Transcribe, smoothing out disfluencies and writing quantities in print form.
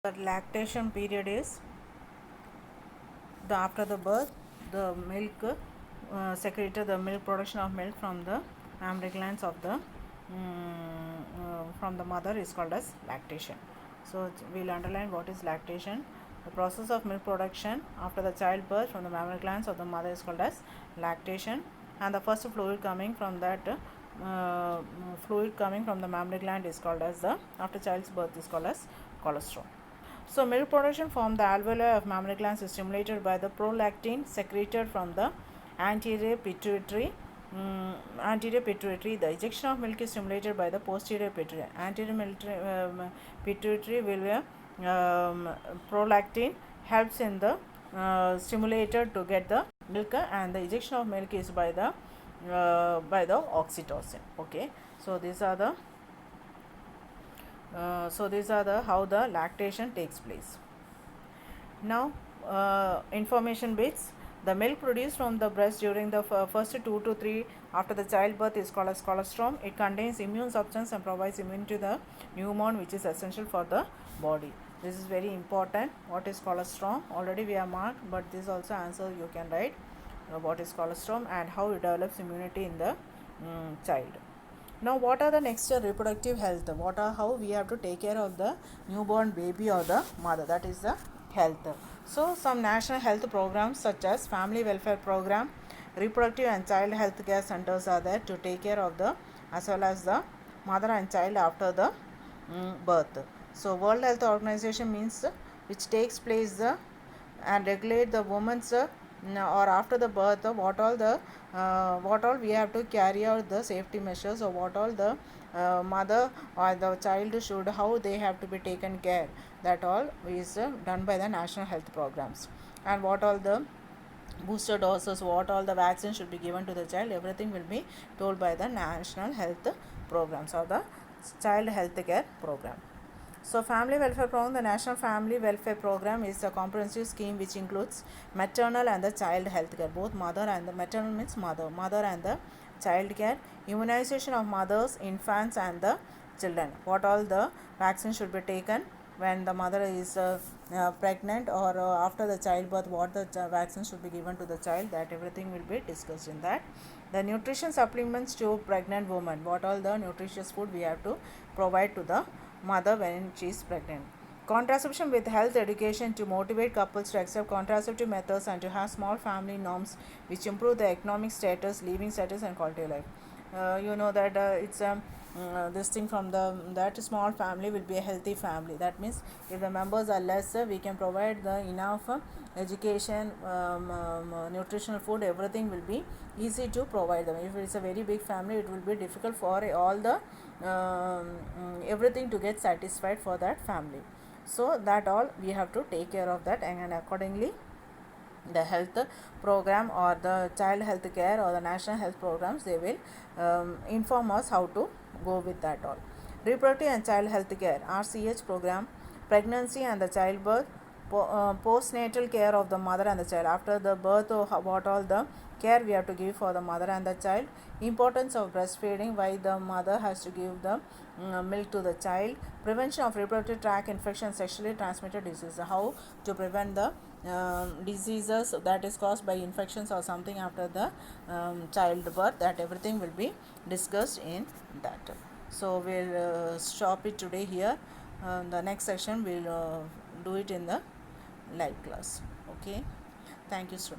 The lactation period is after the birth. The milk secreted, the milk production of milk from the mammary glands of the from the mother is called as lactation. So we'll underline what is lactation. The process of milk production after the childbirth from the mammary glands of the mother is called as lactation, and the first fluid coming from that fluid coming from the mammary gland is called as the after child's birth is called as colostrum. So milk production from the alveoli of mammary glands is stimulated by the prolactin secreted from the anterior pituitary. The ejection of milk is stimulated by the posterior pituitary. Pituitary will prolactin helps in the stimulator to get the milk, and the ejection of milk is by the oxytocin. Okay, so these are the how the lactation takes place. Now information bits. The milk produced from the breast during the first 2 to 3 after the childbirth is called as colostrum. It contains immune substance and provides immunity to the newborn, which is essential for the body. This is very important. What is colostrum? Already we have marked, but this also answer you can write what is colostrum and how it develops immunity in the child. Now what are the next reproductive health? How we have to take care of the newborn baby or the mother, that is the health. So some national health programs such as family welfare program, reproductive and child health care centers are there to take care of the as well as the mother and child after the birth. So World Health Organization means which takes place and regulate the woman's or after the birth what all we have to carry out the safety measures, or what all the mother or the child should, how they have to be taken care, that all is done by the national health programs. And what all the booster doses, what all the vaccines should be given to the child, everything will be told by the national health programs or the child health care program. So family welfare program, the National Family Welfare Program is a comprehensive scheme which includes maternal and the child health care, both mother and the maternal means mother and the child care, immunization of mothers, infants and the children. What all the vaccines should be taken when the mother is pregnant or after the childbirth, what the vaccine should be given to the child, that everything will be discussed in that. The nutrition supplements to pregnant women, what all the nutritious food we have to provide to the mother when she is pregnant. Contraception with health education to motivate couples to accept contraceptive methods and to have small family norms which improve the economic status, living status and quality of life. You know that it's this thing from that small family will be a healthy family. That means if the members are less, we can provide the enough education, nutritional food, everything will be easy to provide them. If it's a very big family, it will be difficult for all the everything to get satisfied for that family. So that all we have to take care of that, and accordingly the health program or the child health care or the national health programs, they will inform us how to go with that all. Reproductive and child health care, RCH program, pregnancy and the childbirth, postnatal care of the mother and the child after the birth, what all the care we have to give for the mother and the child, importance of breastfeeding, why the mother has to give the milk to the child, prevention of reproductive tract infection, sexually transmitted diseases, how to prevent the diseases that is caused by infections or something after the childbirth, that everything will be discussed in that. So we'll stop it today here. The next session we'll do it in the live class. Okay, thank you, students.